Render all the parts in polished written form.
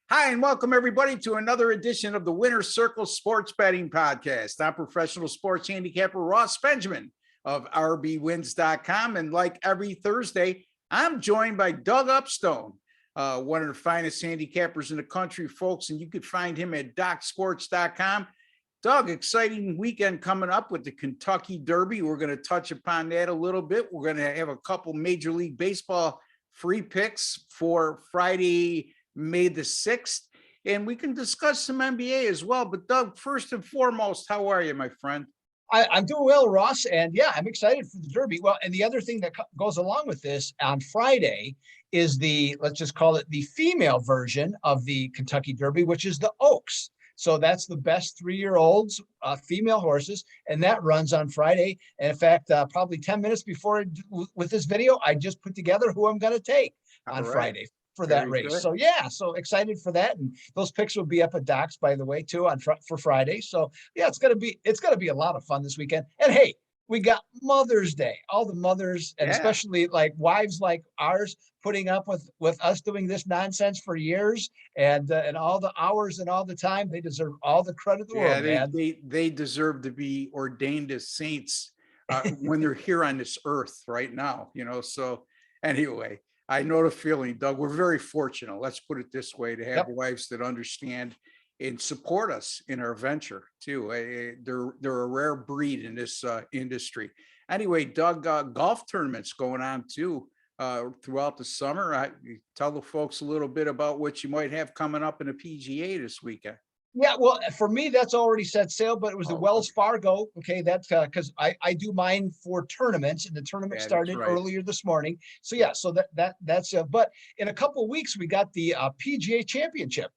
Hi, and welcome everybody to another edition of the Winner's Circle Sports Betting Podcast. I'm professional sports handicapper Ross Benjamin of rbwins.com. And like every Thursday, I'm joined by Doug Upstone, one of the finest handicappers in the country, folks. And you can find him at docsports.com. Doug, exciting weekend coming up with the Kentucky Derby. We're going to touch upon that a little bit. We're going to have a couple Major League Baseball free picks for Friday, May the 6th, and we can discuss some NBA as well. But Doug, first and foremost, how are you, my friend? I'm doing well, Ross, and yeah, I'm excited for the Derby. Well, and the other thing that goes along with this on Friday is let's just call it the female version of the Kentucky Derby, which is the Oaks. So that's the best 3-year-olds, female horses, and that runs on Friday. And in fact, probably 10 minutes before with this video, I just put together who I'm going to take on Friday for that race. Good. So yeah, so excited for that, and those picks will be up at Docs, by the way, too, for Friday. So yeah, it's gonna be a lot of fun this weekend. And hey, we got Mother's Day, all the mothers, and especially like wives like ours putting up with us doing this nonsense for years, and all the hours and all the time. They deserve all the credit in the world, man. They deserve to be ordained as saints when they're here on this earth right now. So anyway, I know the feeling, Doug. We're very fortunate, let's put it this way, to have wives that understand and support us in our venture too. They're a rare breed in this industry. Anyway, Doug, golf tournaments going on too throughout the summer. Tell the folks a little bit about what you might have coming up in the PGA this weekend. Yeah, well, for me, that's already set sail, but it was the Wells Fargo. Okay, that's because I do mine for tournaments, and the tournament started earlier this morning. So yeah, so that's but in a couple of weeks we got the PGA Championship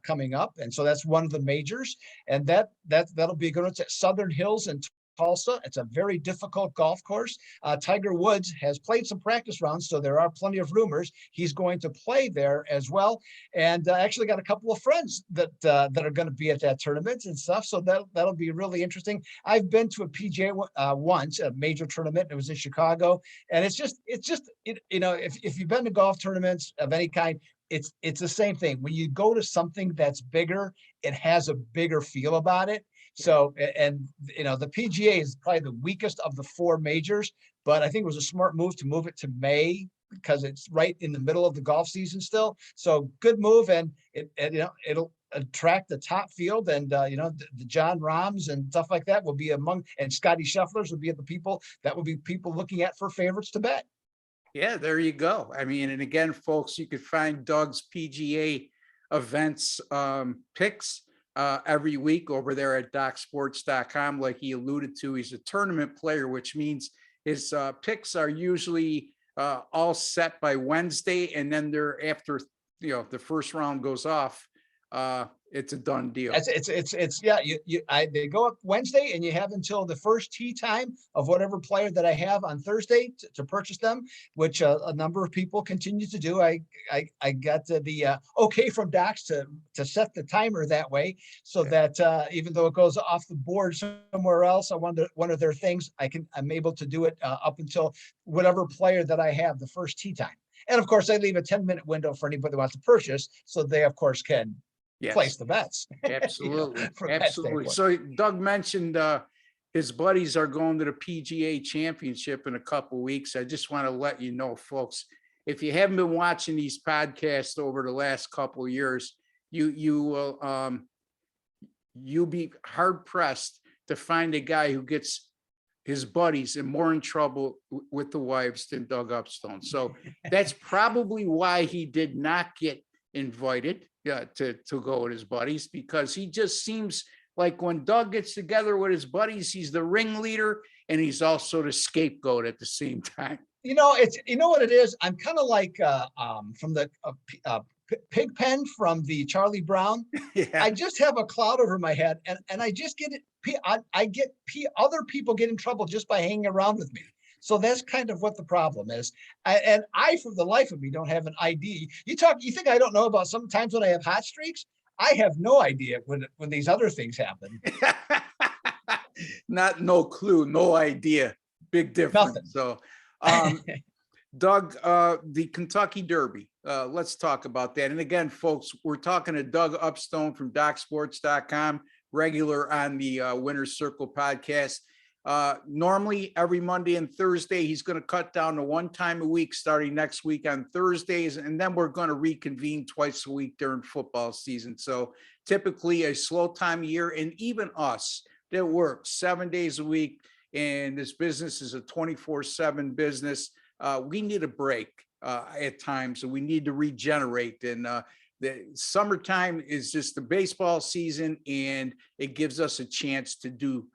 coming up, and so that's one of the majors, and that'll be a good one. It's at Southern Hills in Tulsa. It's a very difficult golf course. Tiger Woods has played some practice rounds, so there are plenty of rumors he's going to play there as well. And I actually got a couple of friends that are going to be at that tournament and stuff. So that'll be really interesting. I've been to a PGA once, a major tournament. It was in Chicago, and it's just if you've been to golf tournaments of any kind, it's the same thing. When you go to something that's bigger, it has a bigger feel about it. So, and the PGA is probably the weakest of the 4 majors, but I think it was a smart move to move it to May because it's right in the middle of the golf season still. So good move, and it'll attract the top field, and the John Rahms and stuff like that will be among, and Scotty Schefflers will be the people that will be people looking at for favorites to bet. Yeah, there you go. I mean, and again, folks, you could find Doug's PGA events picks every week over there at docsports.com. Like he alluded to, he's a tournament player, which means his picks are usually all set by Wednesday, and then they're after the first round goes off. It's a done deal. They go up Wednesday, and you have until the first tee time of whatever player that I have on Thursday to purchase them, which a number of people continue to do. I got the okay from Docs to set the timer that way, so that even though it goes off the board somewhere else on one of their things, I'm able to do it up until whatever player that I have the first tee time. And of course, I leave a 10-minute window for anybody who wants to purchase, so they of course can place the bets. Absolutely. Absolutely. So Doug mentioned his buddies are going to the PGA Championship in a couple of weeks. I just want to let you know, folks, if you haven't been watching these podcasts over the last couple of years, you'll be hard pressed to find a guy who gets his buddies and more in trouble with the wives than Doug Upstone. So that's probably why he did not get invited to go with his buddies, because he just seems like when Doug gets together with his buddies, he's the ringleader and he's also the scapegoat at the same time. It's what it is. I'm kind of like from the Pigpen from the Charlie Brown. I just have a cloud over my head, and I just get it. I get other people get in trouble just by hanging around with me. So that's kind of what the problem is. And I, for the life of me, don't have an ID. You think I don't know about sometimes when I have hot streaks? I have no idea when these other things happen. No clue, no idea. Big difference. Nothing. So, Doug, the Kentucky Derby, let's talk about that. And again, folks, we're talking to Doug Upstone from DocSports.com, regular on the Winner's Circle podcast. Normally every Monday and Thursday, he's going to cut down to one time a week starting next week on Thursdays. And then we're going to reconvene twice a week during football season. So typically a slow time of year, and even us that work 7 days a week. And this business is a 24/7 business. We need a break at times, and we need to regenerate. And the summertime is just the baseball season, and it gives us a chance to do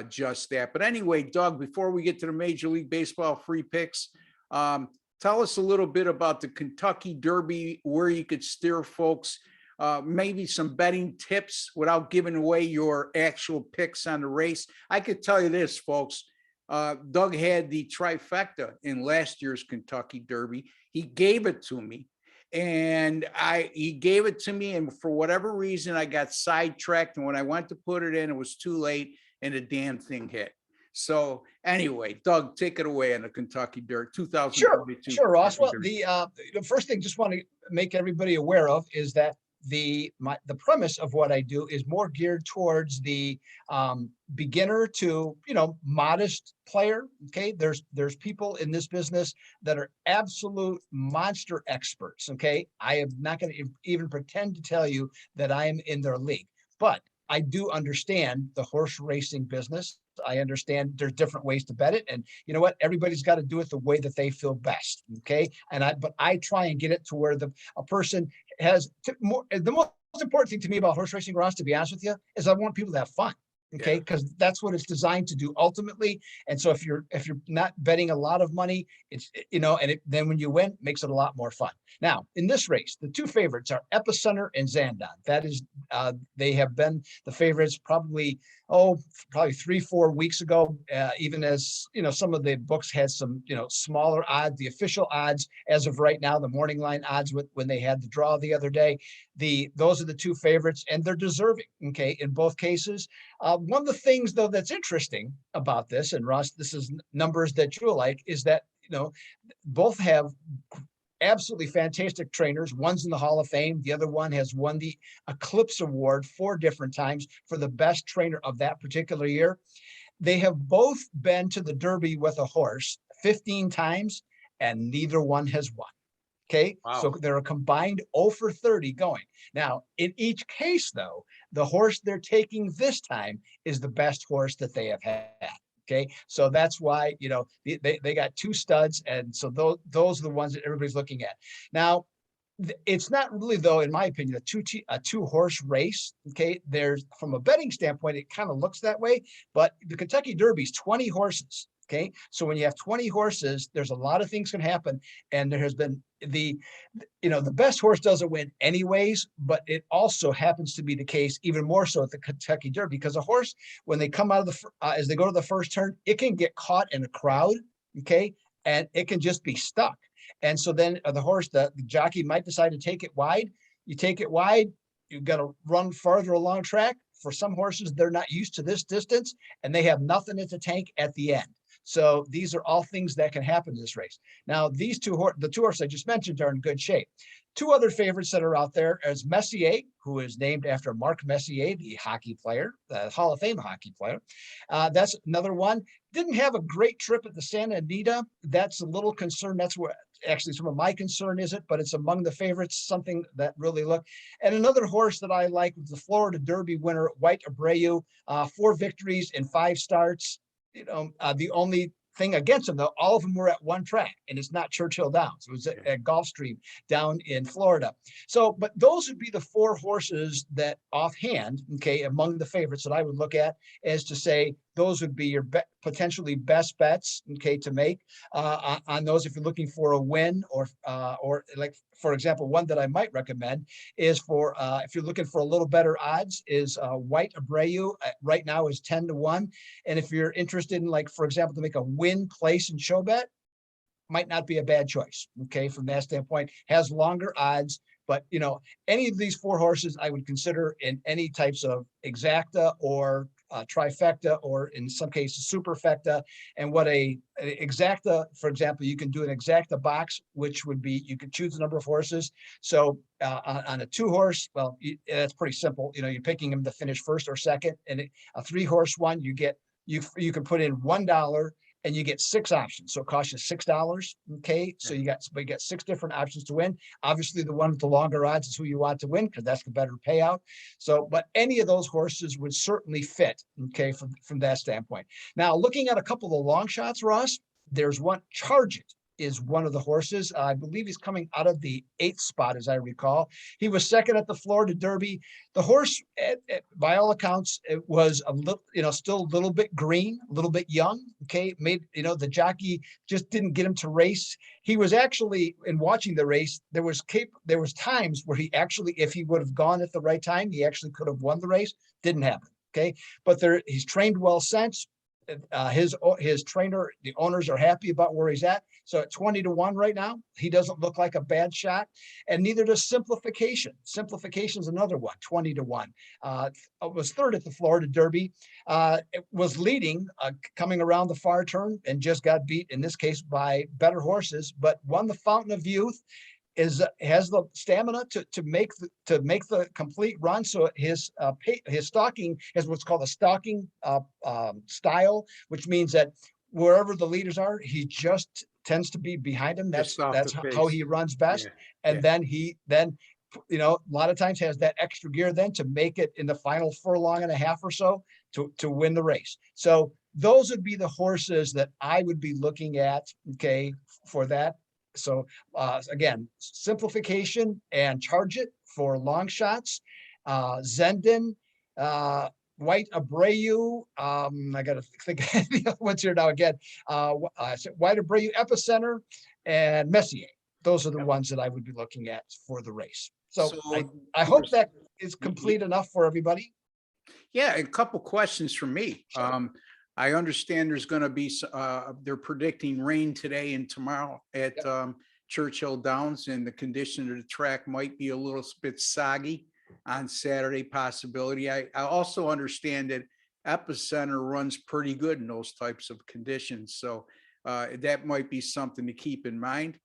just that. But anyway, Doug, before we get to the Major League Baseball free picks, tell us a little bit about the Kentucky Derby, where you could steer folks, maybe some betting tips without giving away your actual picks on the race. I could tell you this, folks. Doug had the trifecta in last year's Kentucky Derby. He gave it to me, and he gave it to me, and for whatever reason, I got sidetracked. And when I went to put it in, it was too late, and the damn thing hit. So anyway, Doug, take it away on the Kentucky Derby 2022. Sure, Ross. Well, the first thing just want to make everybody aware of is that the premise of what I do is more geared towards the beginner to modest player. Okay, there's people in this business that are absolute monster experts. Okay, I am not going to even pretend to tell you that I am in their league, but I do understand the horse racing business. I understand there's different ways to bet it. And you know what? Everybody's got to do it the way that they feel best. Okay. But I try and get it to where a person has more. The most important thing to me about horse racing, Ross, to be honest with you, is I want people to have fun. Okay. Because that's what it's designed to do ultimately. And so if you're not betting a lot of money, it's, then when you win, it makes it a lot more fun. Now, in this race, the two favorites are Epicenter and Zandon. That is, they have been the favorites probably 3-4 weeks ago, even as, some of the books had some, smaller odds. The official odds as of right now, the morning line odds when they had the draw the other day, those are the two favorites, and they're deserving. Okay. In both cases. One of the things though, that's interesting about this, and Ross, this is numbers that you'll like, is that, both have absolutely fantastic trainers. One's in the Hall of Fame. The other one has won the Eclipse Award 4 different times for the best trainer of that particular year. They have both been to the Derby with a horse 15 times, and neither one has won. Okay. Wow. So they're a combined 0 for 30 going. Now, in each case, though, the horse they're taking this time is the best horse that they have had. Okay. So that's why, they got 2 studs. And so those are the ones that everybody's looking at. Now, it's not really, though, in my opinion, a two horse race. Okay. There's, from a betting standpoint, it kind of looks that way, but the Kentucky Derby is 20 horses. Okay. So when you have 20 horses, there's a lot of things can happen. And there has been the best horse doesn't win anyways, but it also happens to be the case even more so at the Kentucky Derby, because a horse, when they come out of as they go to the first turn, it can get caught in a crowd. Okay. And it can just be stuck. And so then the jockey might decide to take it wide. You take it wide, you've got to run farther along track. For some horses, they're not used to this distance, and they have nothing at the tank at the end. So these are all things that can happen in this race. Now, the 2 horses I just mentioned are in good shape. 2 other favorites that are out there is Messier, who is named after Mark Messier, the hockey player, the Hall of Fame hockey player. That's another one. Didn't have a great trip at the Santa Anita. That's a little concern. That's where actually some of my concern is it, but it's among the favorites, something that really looked. And another horse that I like was the Florida Derby winner, White Abreu, 4 victories in 5 starts. The only thing against them, though, all of them were at one track, and it's not Churchill Downs. It was at Gulfstream down in Florida. So, but those would be the 4 horses that offhand, okay, among the favorites that I would look at as to say those would be your potentially best bets, okay, to make on those if you're looking for a win or like, for example, one that I might recommend is for if you're looking for a little better odds is White Abreu right now is 10-1. And if you're interested in, like, for example, to make a win, place, and show bet, might not be a bad choice. Okay, from that standpoint, has longer odds. But any of these 4 horses I would consider in any types of exacta or trifecta, or in some cases superfecta. And what a exacta, for example, you can do an exacta box, which would be, you could choose the number of horses. So on a 2-horse, well, that's pretty simple. You're picking them to finish first or second. And a 3-horse one, you can put in $1 and you get 6 options. So it costs you $6. Okay. So you got 6 different options to win. Obviously the one with the longer odds is who you want to win, because that's the better payout. So, but any of those horses would certainly fit. Okay. From that standpoint. Now, looking at a couple of the long shots, Ross, there's one. Charge It is one of the horses. I believe he's coming out of the 8th spot, as I recall. He was second at the Florida Derby. The horse, by all accounts, it was a little, still a little bit green, a little bit young. Okay, the jockey just didn't get him to race. He was actually, in watching the race, there was times where he actually, if he would have gone at the right time, he actually could have won the race. Didn't happen. Okay, but he's trained well since. His trainer, the owners are happy about where he's at. So at 20-1 right now, he doesn't look like a bad shot, and neither does Simplification. Simplification is another one, 20-1. Was third at the Florida Derby. It was leading, coming around the far turn, and just got beat, in this case, by better horses, but won the Fountain of Youth. Has the stamina to make the complete run. So his stalking is what's called a stalking style, which means that wherever the leaders are, he just tends to be behind them. That's how he runs best. Yeah. And then he a lot of times has that extra gear then to make it in the final furlong and a half or so to win the race. So those would be the horses that I would be looking at. Okay, for that. So again, Simplification and Charge It for long shots. Zendin, White Abreu. I got to think of the other ones here now again. White Abreu, Epicenter, and Messier. Those are the ones that I would be looking at for the race. So I hope that is complete enough for everybody. Yeah, a couple questions from me. Sure. I understand there's going to be, they're predicting rain today and tomorrow at Churchill Downs, and the condition of the track might be a little bit soggy on Saturday, possibility. I also understand that Epicenter runs pretty good in those types of conditions. So that might be something to keep in mind.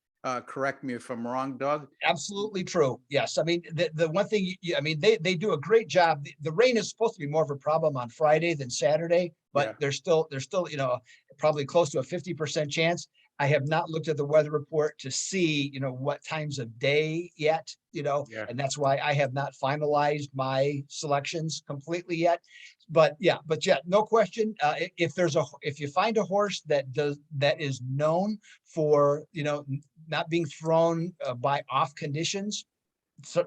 Correct me if I'm wrong, Doug. Absolutely true. Yes. I mean, the one thing, they do a great job. The rain is supposed to be more of a problem on Friday than Saturday, but there's still, probably close to a 50% chance. I have not looked at the weather report to see, what times of day yet, and that's why I have not finalized my selections completely yet. But no question. If you find a horse that is known for, not being thrown by off conditions,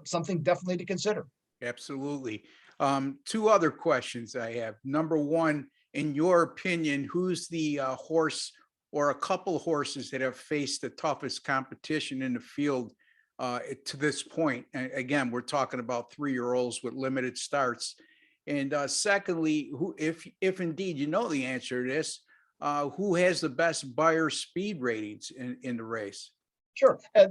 something definitely to consider. Absolutely. 2 other questions I have. Number one, in your opinion, who's the horse or a couple of horses that have faced the toughest competition in the field to this point? And again, we're talking about 3-year-olds with limited starts. And secondly, if indeed you know the answer to this, who has the best buyer speed ratings in the race? Sure. At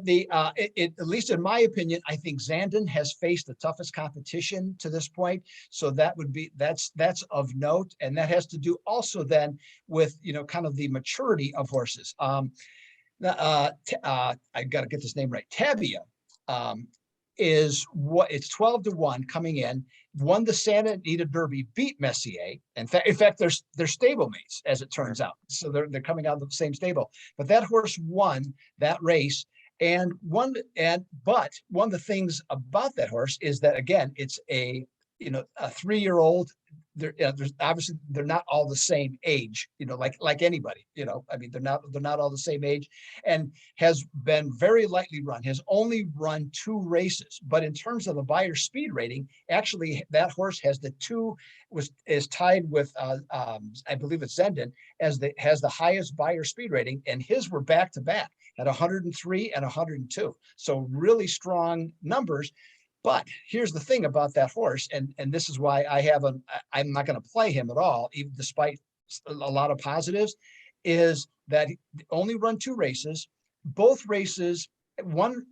least in my opinion, I think Zandon has faced the toughest competition to this point. So that's of note. And that has to do also then with, kind of the maturity of horses. I got to get this name right. Tabia is it's 12-1 coming in, won the Santa Anita Derby, beat Messier. In fact, they're stablemates, as it turns out. So they're coming out of the same stable. But that horse won that race, but one of the things about that horse is that, again, it's a 3-year-old. There's obviously they're not all the same age, like anybody, I mean, they're not all the same age, and has been very lightly run, has only run 2 races. But in terms of the buyer speed rating, actually that horse has is tied with I believe it's Zendon has the highest buyer speed rating, and his were back to back at 103 and 102. So really strong numbers. But here's the thing about that horse, and this is why I'm not going to play him at all, even despite a lot of positives, is that he only run 2 races. Both races, one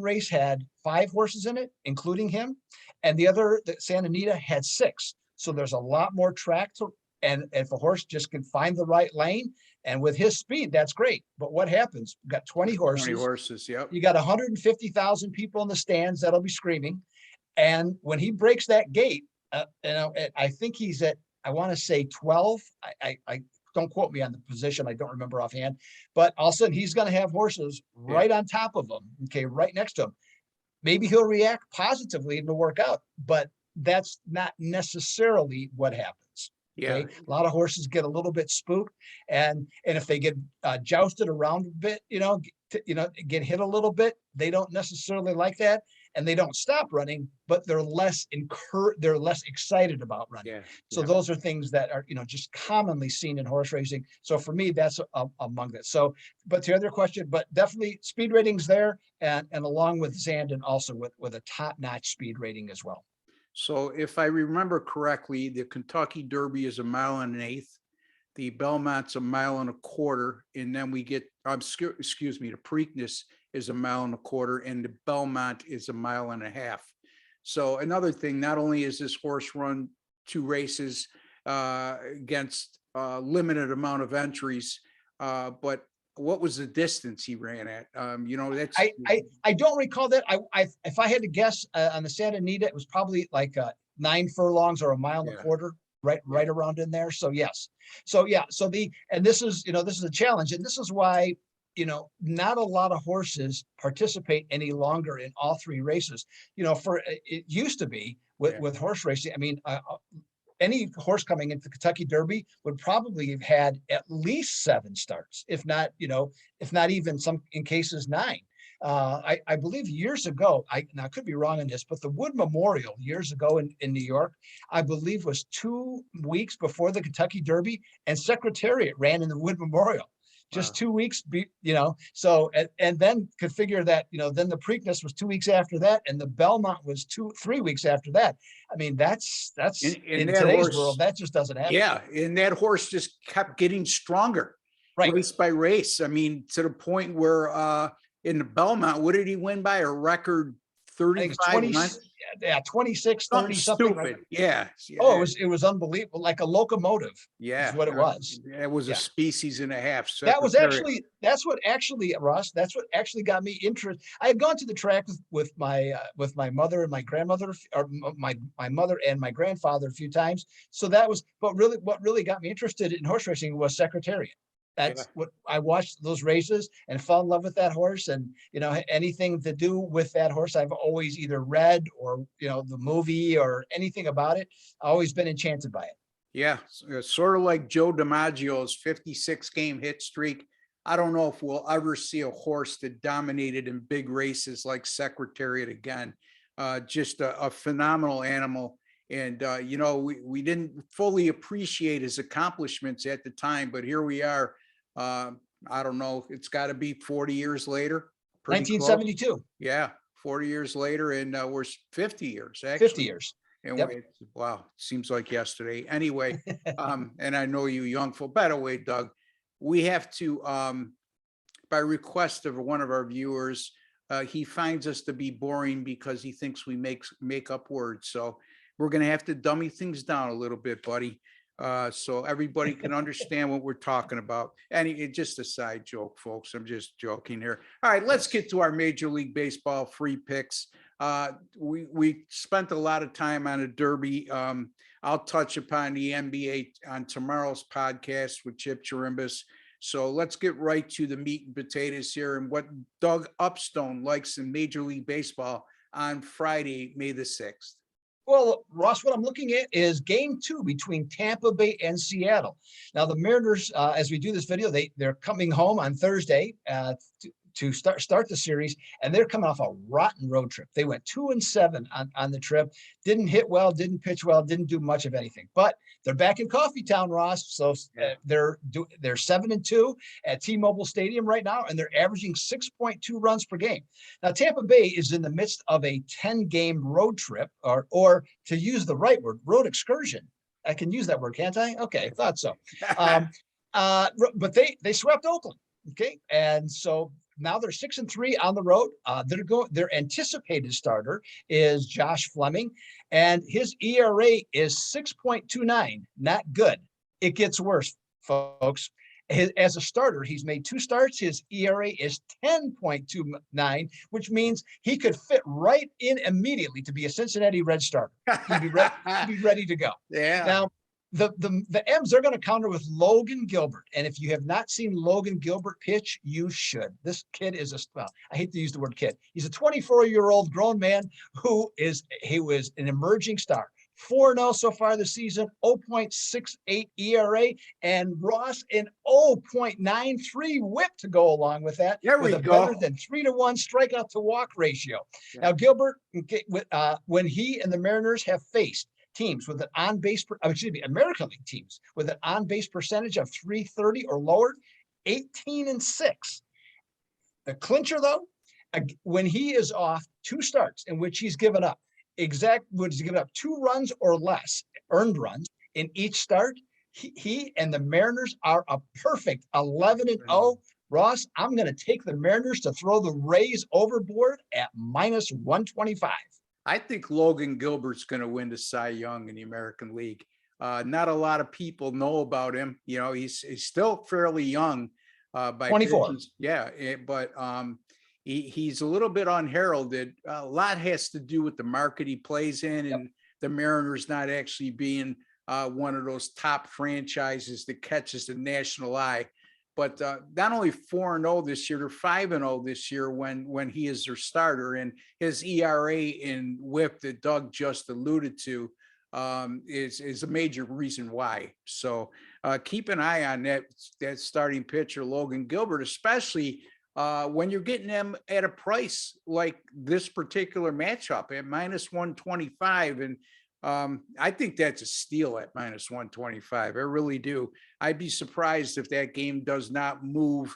race had 5 horses in it, including him, and the other, the Santa Anita, had 6. So there's a lot more track to, and if a horse just can find the right lane and with his speed, that's great. But what happens? We've got 20 horses. 20 horses, yep. You got 150,000 people in the stands that'll be screaming. And when he breaks that gate, I think he's at, I want to say 12. I don't quote me on the position. I don't remember offhand, but all of a sudden he's going to have horses right on top of him. Okay. Right next to him. Maybe he'll react positively and it'll work out, but that's not necessarily what happens. Yeah. Okay? A lot of horses get a little bit spooked, and if they get jousted around a bit, get hit a little bit, they don't necessarily like that, and they don't stop running, but they're less excited about running. Yeah. So those are things that are just commonly seen in horse racing. So for me, that's among that. So, but to the other question, but definitely speed ratings there, and along with Zandon also with a top-notch speed rating as well. So if I remember correctly, the Kentucky Derby is 1.125 miles. The Belmont's 1.25 miles, and then we get, excuse me, the Preakness is 1.25 miles, and the Belmont is 1.5 miles. So another thing, not only is this horse run 2 races against a limited amount of entries, but what was the distance he ran at? That's I don't recall that. If I had to guess on the Santa Anita, it was probably like 9 furlongs or 1.25 miles, right around in there. So yes. So yeah. And this is a challenge, and this is why not a lot of horses participate any longer in all 3 races. It used to be with horse racing. I mean, any horse coming into the Kentucky Derby would probably have had at least 7 starts, if not even some in cases 9. I believe years ago, I could be wrong on this, but the Wood Memorial years ago in New York, I believe was 2 weeks before the Kentucky Derby, and Secretariat ran in the Wood Memorial. Just 2 weeks, so, and then could figure that, then the Preakness was 2 weeks after that, and the Belmont was 3 weeks after that. I mean, that's in today's world, that just doesn't happen. Yeah, and that horse just kept getting stronger, race by race. I mean, to the point where in the Belmont, what did he win by? A record 35? 26, 30, something. Stupid. Right? Yeah. Oh, it was unbelievable, like a locomotive. Yeah, is what it was. It was a species and a half. That's what actually got me interested. I had gone to the track with my mother and my grandmother, or my mother and my grandfather a few times. So that was, but really, what really got me interested in horse racing was Secretariat. That's what I watched, those races, and fell in love with that horse. And, anything to do with that horse, I've always either read or, the movie or anything about it. I've always been enchanted by it. Yeah. Sort of like Joe DiMaggio's 56 game hit streak. I don't know if we'll ever see a horse that dominated in big races like Secretariat again. Just a phenomenal animal. And, we didn't fully appreciate his accomplishments at the time, but here we are. I don't know. It's got to be 40 years later. 1972. Close. Yeah. 40 years later. And we're 50 years, actually. 50 years. And wow, seems like yesterday. Anyway, and I know you young folk. By the way, Doug, we have to, by request of one of our viewers, he finds us to be boring because he thinks we make up words. So we're going to have to dummy things down a little bit, buddy. So everybody can understand what we're talking about. And it's just a side joke, folks. I'm just joking here. All right, let's get to our Major League Baseball free picks. We spent a lot of time on a Derby. I'll touch upon the NBA on tomorrow's podcast with Chip Chirimbus. So let's get right to the meat and potatoes here and what Doug Upstone likes in Major League Baseball on Friday, May the 6th. Well, Ross, what I'm looking at is game 2 between Tampa Bay and Seattle. Now, the Mariners, as we do this video, they're coming home on Thursday to start the series, and they're coming off a rotten road trip. They went 2-7 on the trip, didn't hit well, didn't pitch well, didn't do much of anything. But they're back in Coffee Town, Ross. So they're 7-2 at T-Mobile Stadium right now, and they're averaging 6.2 runs per game. Now, Tampa Bay is in the midst of a 10-game road trip, or to use the right word, road excursion. I can use that word, can't I? Okay, I thought so. But they swept Oakland. Okay, and so now they're 6-3 on the road. Their anticipated starter is Josh Fleming, and his ERA is 6.29. Not good. It gets worse, folks. As a starter, he's made 2 starts. His ERA is 10.29, which means he could fit right in immediately to be a Cincinnati Red starter. He'd be ready to go. Yeah. Now, the M's, they're going to counter with Logan Gilbert. And if you have not seen Logan Gilbert pitch, you should. This kid is I hate to use the word kid. He's a 24-year-old grown man he was an emerging star. 4-0 so far this season, 0.68 ERA, and Ross an 0.93 whip to go along with that. There we with a go. better than 3-to-1 strikeout to walk ratio. Yeah. Now, Gilbert, when he and the Mariners have faced teams with an American League teams with an on-base percentage of .330 or lower, 18-6. The clincher, though, when he is off 2 starts in which he's given up 2 runs or less, earned runs in each start, he and the Mariners are a perfect 11-0. Ross, I'm going to take the Mariners to throw the Rays overboard at -125. I think Logan Gilbert's going to win the Cy Young in the American League. Not a lot of people know about him. You know, he's still fairly young. By 24. Yeah, but he's a little bit unheralded. A lot has to do with the market he plays in, and the Mariners not actually being one of those top franchises that catches the national eye. But not only 4-0 this year, they're 5-0 this year when he is their starter, and his ERA and WHIP that Doug just alluded to is a major reason why. So keep an eye on that starting pitcher, Logan Gilbert, especially when you're getting them at a price like this particular matchup at -125. And I think that's a steal at -125. I really do. I'd be surprised if that game does not move.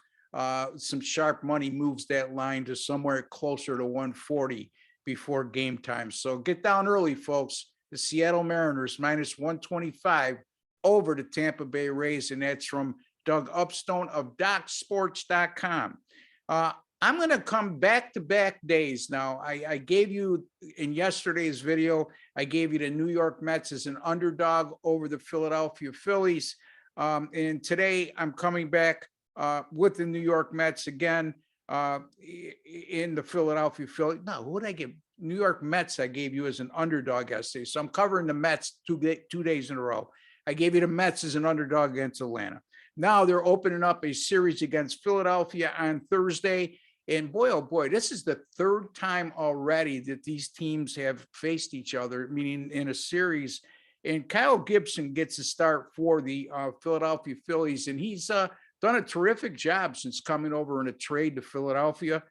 Some sharp money moves that line to somewhere closer to 140 before game time. So get down early, folks. The Seattle Mariners -125 over the Tampa Bay Rays, and that's from Doug Upstone of DocSports.com. I'm going to come back-to-back days now. I gave you in yesterday's video, I gave you the New York Mets as an underdog over the Philadelphia Phillies. And today I'm coming back with the New York Mets again in the Philadelphia Phillies. No, what did I give? New York Mets I gave you as an underdog yesterday. So I'm covering the Mets 2 days in a row. I gave you the Mets as an underdog against Atlanta. Now they're opening up a series against Philadelphia on Thursday. And boy, oh boy, this is the 3rd time already that these teams have faced each other, meaning in a series. And Kyle Gibson gets a start for the Philadelphia Phillies, and he's done a terrific job since coming over in a trade to Philadelphia.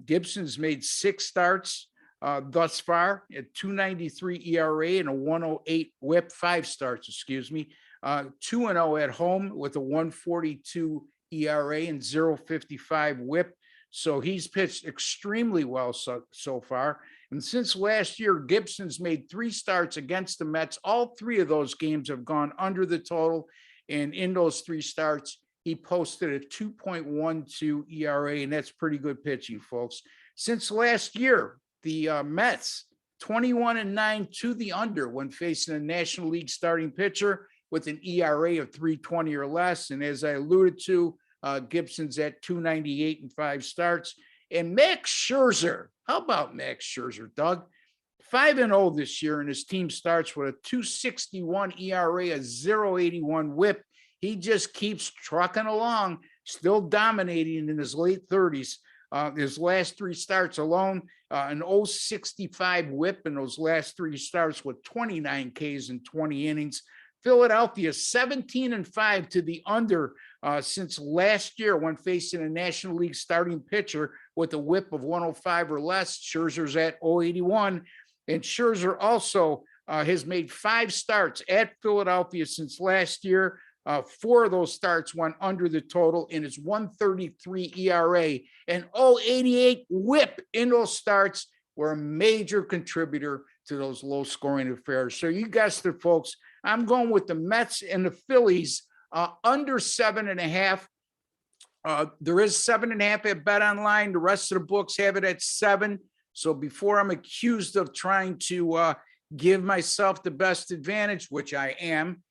Gibson's made 6 starts thus far at 2.93 ERA and a 1.08 WHIP, 5 starts, 2-0 at home with a 1.42 ERA and 0.55 WHIP. So he's pitched extremely well so far. And since last year, Gibson's made 3 starts against the Mets. All 3 of those games have gone under the total. And in those 3 starts, he posted a 2.12 ERA, and that's pretty good pitching, folks. Since last year, the Mets 21-9 to the under when facing a National League starting pitcher with an ERA of 3.20 or less. And as I alluded to, Gibson's at 2.98 and 5 starts. And Max Scherzer, how about Max Scherzer, Doug? 5-0 this year, and his team starts with a 2.61 ERA, a 0.81 WHIP. He just keeps trucking along, still dominating in his late 30s. His last 3 starts alone, an 0.65 WHIP in those last 3 starts with 29 Ks in 20 innings. Philadelphia 17-5 to the under since last year when facing a National League starting pitcher with a WHIP of 105 or less. Scherzer's at 0.81. And Scherzer also has made 5 starts at Philadelphia since last year. 4 of those starts went under the total in his 1.33 ERA and 0.88 WHIP in those starts were a major contributor to those low scoring affairs. So you guessed it, folks. I'm going with the Mets and the Phillies under 7.5. There is 7.5 at Bet Online. The rest of the books have it at 7. So before I'm accused of trying to give myself the best advantage, which I am,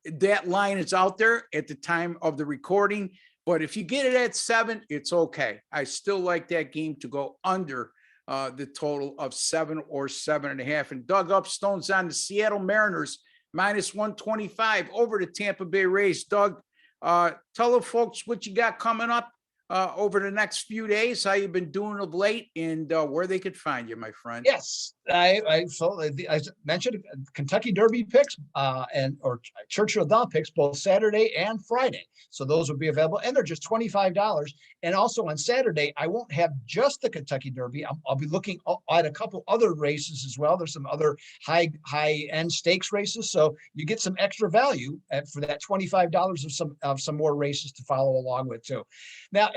that line is out there at the time of the recording. But if you get it at 7, it's okay. I still like that game to go under the total of 7 or 7.5. And Doug Upstone's on the Seattle Mariners -125 over the Tampa Bay Rays. Doug, tell the folks what you got coming up over the next few days, how you've been doing of late, and where they could find you, my friend. Yes, I mentioned Kentucky Derby picks or Churchill Down picks both Saturday and Friday. So those will be available, and they're just $25. And also on Saturday, I won't have just the Kentucky Derby. I'll be looking at a couple other races as well. There's some other high end stakes races, so you get some extra value for that $25 of some more races to follow along with too. Now,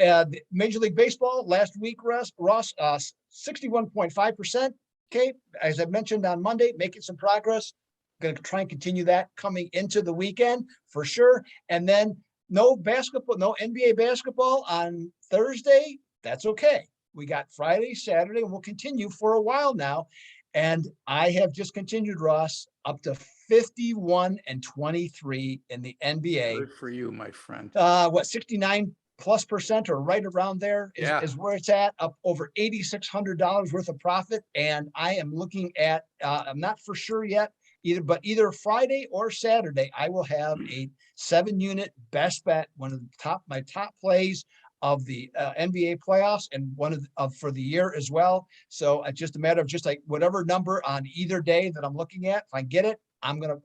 Major League Baseball last week, Ross, 61.5%. Okay, as I mentioned on Monday, making some progress. Going to try and continue that coming into the weekend for sure. And then no basketball, no NBA basketball on Thursday. That's okay. We got Friday, Saturday, and we'll continue for a while now. And I have just continued, Ross, up to 51-23 in the NBA. Good for you, my friend. 69+% or right around there is where it's at, up over $8,600 worth of profit. And I am looking at, I'm not for sure yet, either Friday or Saturday, I will have a 7-unit best bet, one of my top plays of the NBA playoffs, and one of for the year as well. So it's just a matter of just like whatever number on either day that I'm looking at. If I get it, I'm gonna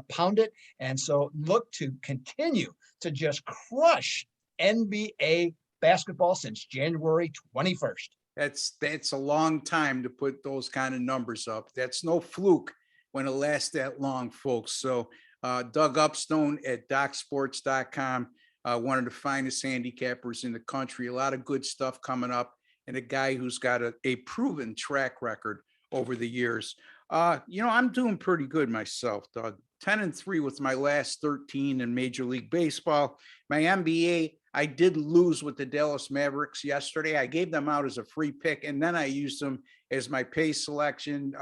pound it. And so look to continue to just crush NBA basketball since January 21st. That's a long time to put those kind of numbers up. That's no fluke when it lasts that long, folks. So Doug Upstone at DocSports.com, one of the finest handicappers in the country. A lot of good stuff coming up, and a guy who's got a proven track record over the years. I'm doing pretty good myself, Doug. 10-3 with my last 13 in Major League Baseball. My NBA, I did lose with the Dallas Mavericks yesterday. I gave them out as a free pick, and then I used them as my pay selection,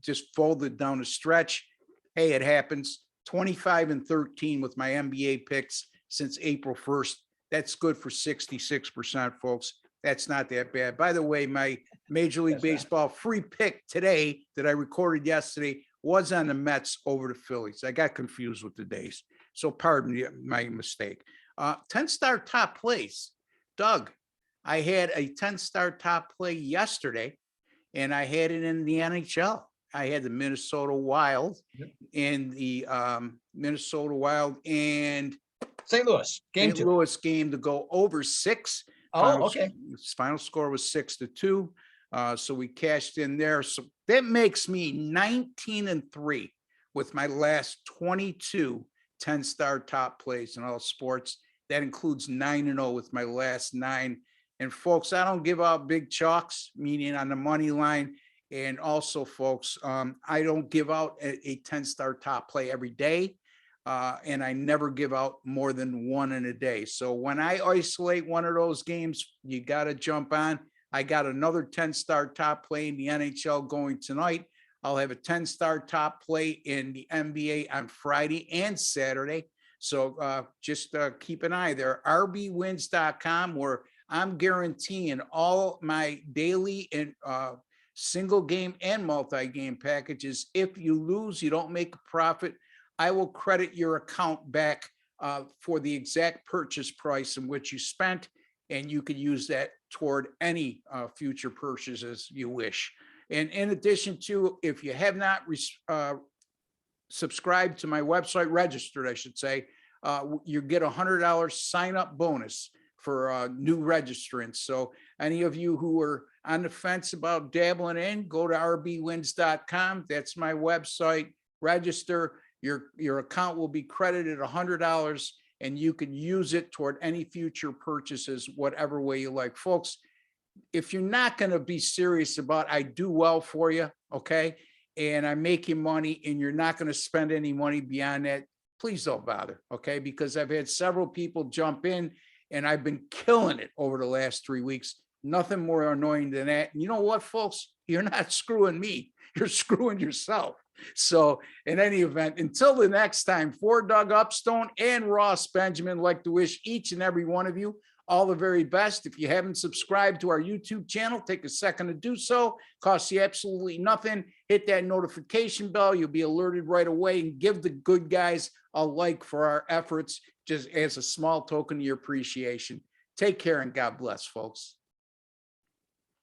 just folded down the stretch. Hey, it happens. 25-13 with my NBA picks since April 1st. That's good for 66%, folks. That's not that bad. By the way, my Major League Baseball free pick today that I recorded yesterday was on the Mets over the Phillies. I got confused with the days, so pardon my mistake. 10-star top plays. Doug, I had a 10-star top play yesterday, and I had it in the NHL. I had the Minnesota Wild and the Minnesota Wild and St. Louis game to go over 6. Okay. Final score was 6-2. So we cashed in there. So that makes me 19-3 with my last 22 10-star top plays in all sports. That includes 9-0 with my last 9. And folks, I don't give out big chalks, meaning on the money line. And also, folks, I don't give out a 10-star top play every day. And I never give out more than one in a day. So when I isolate one of those games, you got to jump on. I got another 10-star top play in the NHL going tonight. I'll have a 10-star top play in the NBA on Friday and Saturday. So just keep an eye there. rbwins.com, where I'm guaranteeing all my daily and single game and multi-game packages. If you lose, you don't make a profit, I will credit your account back for the exact purchase price in which you spent, and you can use that toward any future purchases you wish. And in addition to, if you have not subscribed to my website, registered, I should say, you get a $100 sign-up bonus for new registrants. So any of you who are on the fence about dabbling in, go to rbwins.com. That's my website. Register. Your account will be credited $100, and you can use it toward any future purchases, whatever way you like. Folks, if you're not going to be serious about I do well for you, okay, and I make you money, and you're not going to spend any money beyond that, please don't bother, okay? Because I've had several people jump in and I've been killing it over the last 3 weeks. Nothing more annoying than that. And you know what, folks? You're not screwing me. You're screwing yourself. So in any event, until the next time, for Doug Upstone and Ross Benjamin, like to wish each and every one of you all the very best. If you haven't subscribed to our YouTube channel, take a second to do so. Costs you absolutely nothing. Hit that notification bell. You'll be alerted right away, and give the good guys a like for our efforts, just as a small token of your appreciation. Take care and God bless, folks.